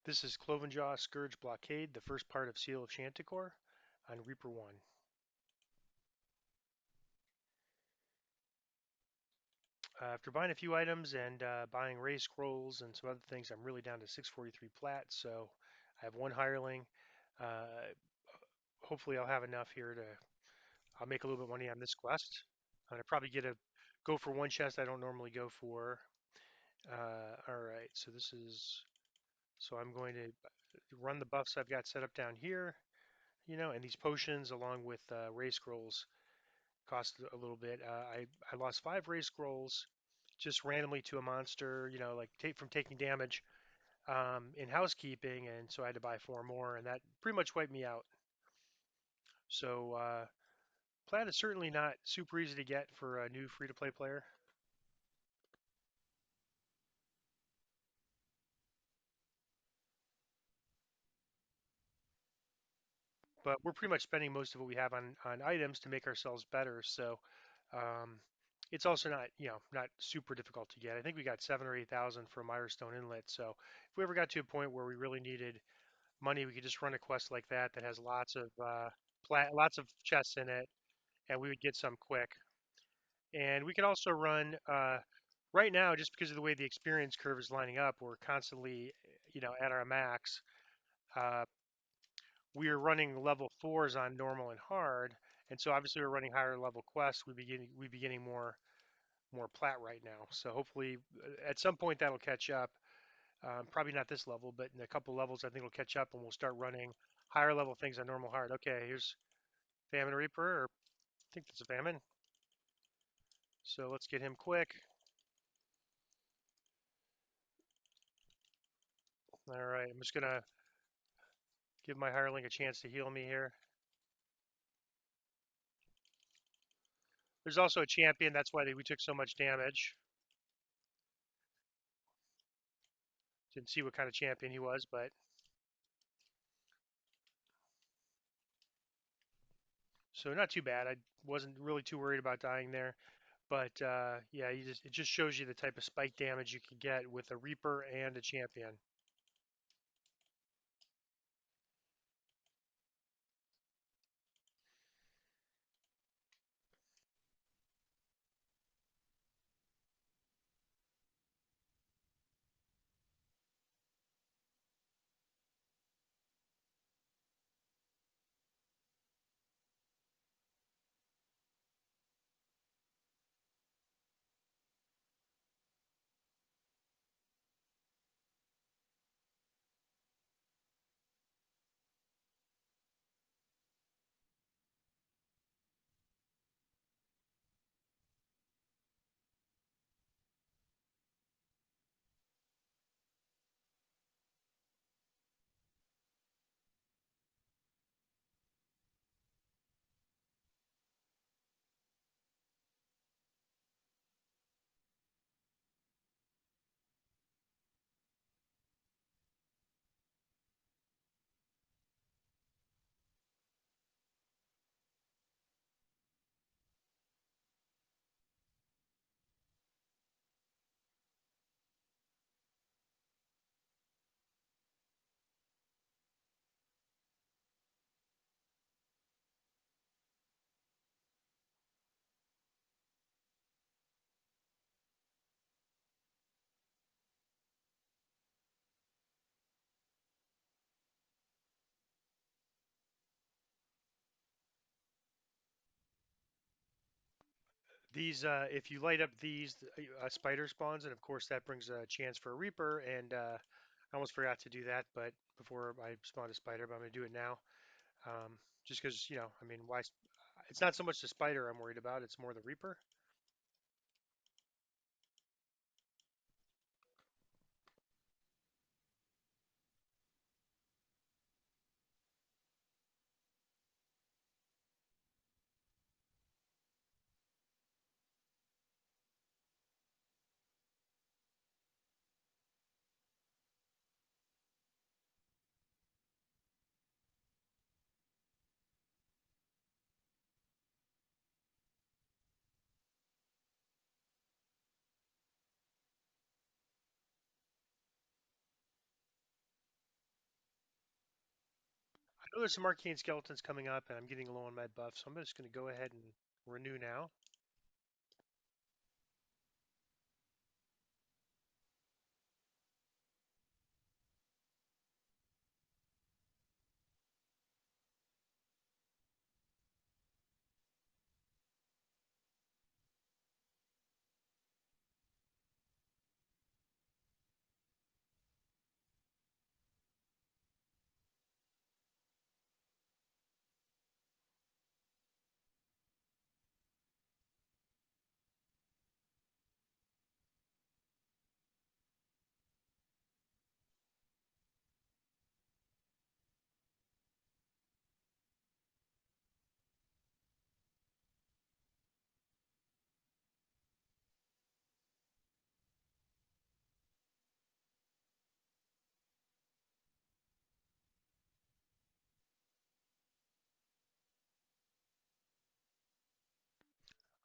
This is Cloven Scourge Blockade, the first part of Seal of Chanticor on Reaper 1. After buying a few items and buying Ray Scrolls and some other things, I'm really down to 643 plat, so I have one hireling. Uh, Hopefully I'll have enough here to, I'll make a little bit of money on this quest. I probably go for one chest I don't normally go for. Alright, so I'm going to run the buffs I've got set up down here, and these potions along with Ray Scrolls cost a little bit. I lost 5 Ray Scrolls just randomly to a monster, like from taking damage in housekeeping, and so I had to buy 4 more, and that pretty much wiped me out. So Plat is certainly not super easy to get for a new free-to-play player, but we're pretty much spending most of what we have on items to make ourselves better. So um, it's also not super difficult to get. I think we got 7 or 8 thousand for Mirestone Inlet. So if we ever got to a point where we really needed money, we could just run a quest like that has lots of chests in it, and we would get some quick. And we could also run right now, just because of the way the experience curve is lining up, we're constantly, at our max. Uh, we are running level 4s on normal and hard, and so obviously we're running higher level quests. We be getting more plat right now. So hopefully, at some point that'll catch up. Probably not this level, but in a couple levels, I think it'll catch up, and we'll start running higher level things on normal hard. Okay, here's Famine Reaper, or I think that's a Famine. So let's get him quick. All right, I'm just gonna give my hireling a chance to heal me here. There's also a champion. That's why we took so much damage. Didn't see what kind of champion he was, but so not too bad. I wasn't really too worried about dying there. But yeah, it just shows you the type of spike damage you can get with a Reaper and a champion. If you light up these, a spider spawns, and of course that brings a chance for a Reaper. And I almost forgot to do that, but before I spawned a spider, but I'm gonna do it now. Just because, I mean, why? It's not so much the spider I'm worried about; it's more the Reaper. know there's some arcane skeletons coming up, and I'm getting low on med buff, so I'm just going to go ahead and renew now.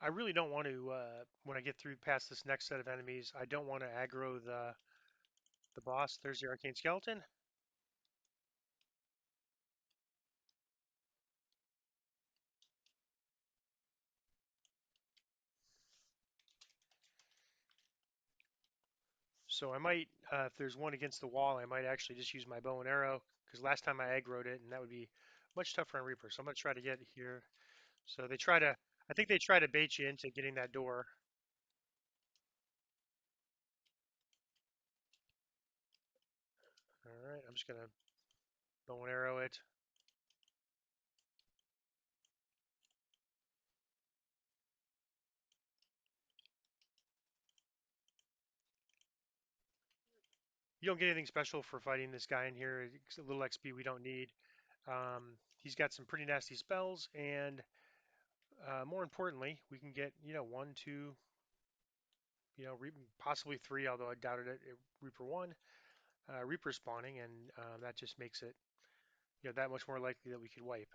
I really don't want to, when I get through past this next set of enemies, I don't want to aggro the boss. There's the arcane skeleton. So I might, if there's one against the wall, I might actually just use my bow and arrow, because last time I aggroed it, and that would be much tougher on Reaper. So I'm going to try to get here. So they try to, I think they try to bait you into getting that door. All right, I'm just going to bow and arrow it. You don't get anything special for fighting this guy in here. It's a little XP we don't need. He's got some pretty nasty spells, and more importantly, we can get, one, two, possibly three, although I doubted it, Reaper one, Reaper spawning, and that just makes it, that much more likely that we could wipe.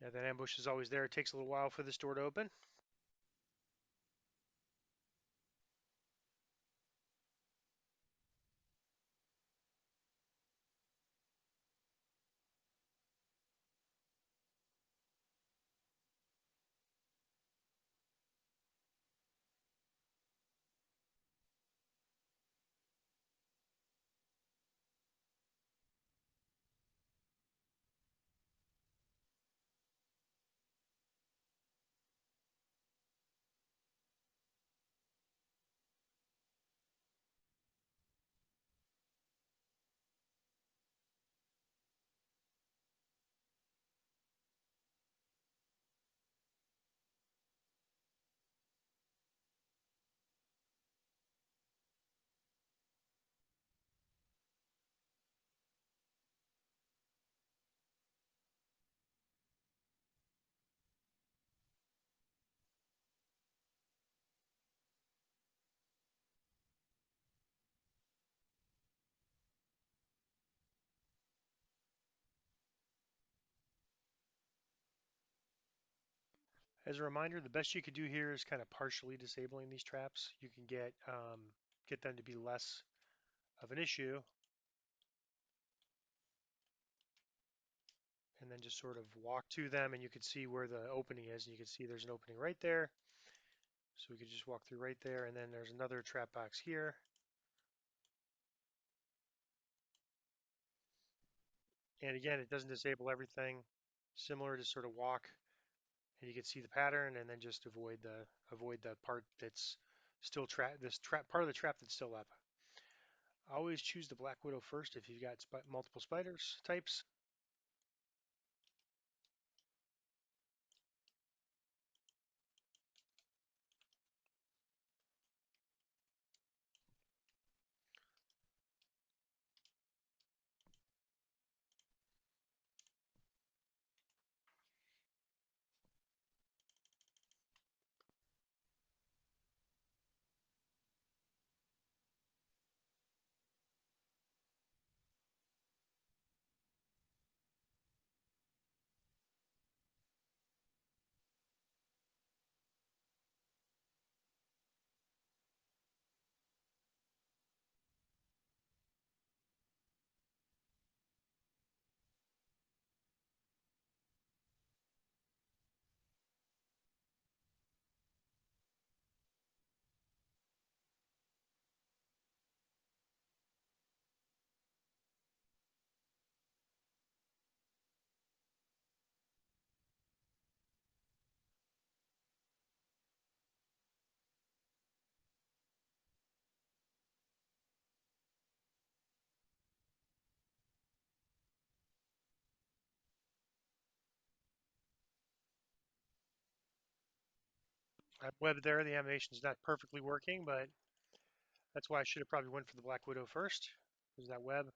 Yeah, that ambush is always there. It takes a little while for this door to open. As a reminder, the best you could do here is kind of partially disabling these traps. You can get them to be less of an issue, and then just sort of walk to them, and you can see where the opening is, and you can see there's an opening right there. So we could just walk through right there, and then there's another trap box here. And again, it doesn't disable everything. Similar to sort of walk, and you can see the pattern, and then just avoid the part that's still trap part of the trap that's still up. Always choose the Black Widow first if you've got multiple spiders types. I'm webbed there. The animation's not perfectly working, but that's why I should have probably went for the Black Widow first. Is that web?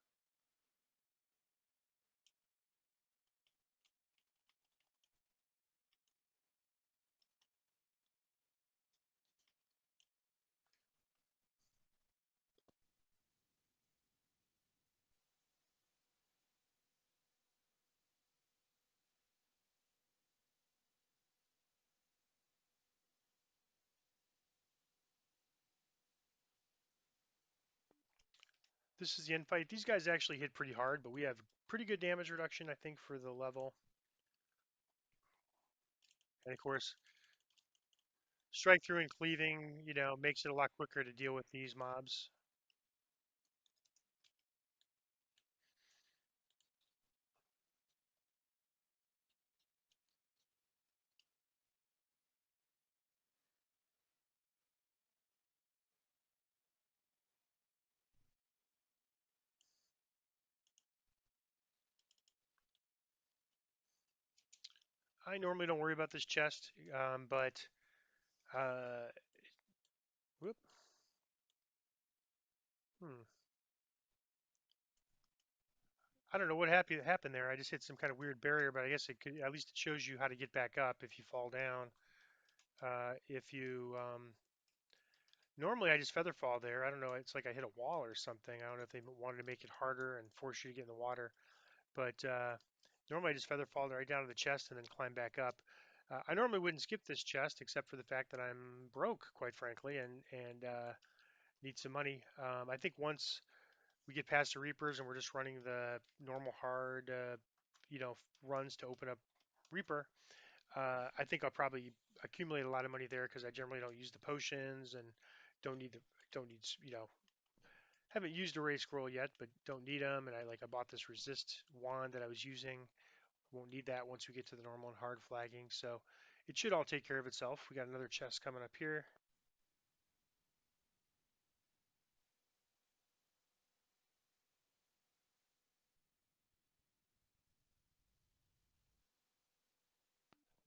This is the end fight. These guys actually hit pretty hard, but we have pretty good damage reduction, I think, for the level. And of course, strike through and cleaving, makes it a lot quicker to deal with these mobs. I normally don't worry about this chest, but uh, whoop, hmm, I don't know what happened there. I just hit some kind of weird barrier, but I guess it could, at least it shows you how to get back up if you fall down. If you Normally I just feather fall there. I don't know. It's like I hit a wall or something. I don't know if they wanted to make it harder and force you to get in the water, but normally I just feather fall right down to the chest and then climb back up. I normally wouldn't skip this chest except for the fact that I'm broke, quite frankly, and need some money. I think once we get past the Reapers and we're just running the normal hard, runs to open up Reaper, I think I'll probably accumulate a lot of money there because I generally don't use the potions and don't need the don't need haven't used a ray scroll yet, but don't need them. And I bought this resist wand that I was using. Won't need that once we get to the normal and hard flagging. So it should all take care of itself. We got another chest coming up here.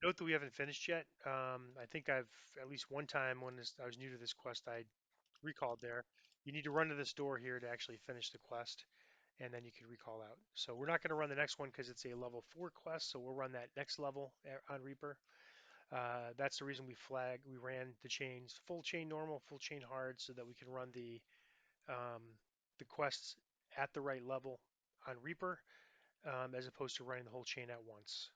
Note that we haven't finished yet. I think I've at least one time when I was new to this quest, I recalled there. You need to run to this door here to actually finish the quest, and then you can recall out. So we're not going to run the next one because it's a level 4 quest, so we'll run that next level on Reaper. That's the reason we ran the chains, full chain normal, full chain hard, so that we can run um, the quests at the right level on Reaper, as opposed to running the whole chain at once.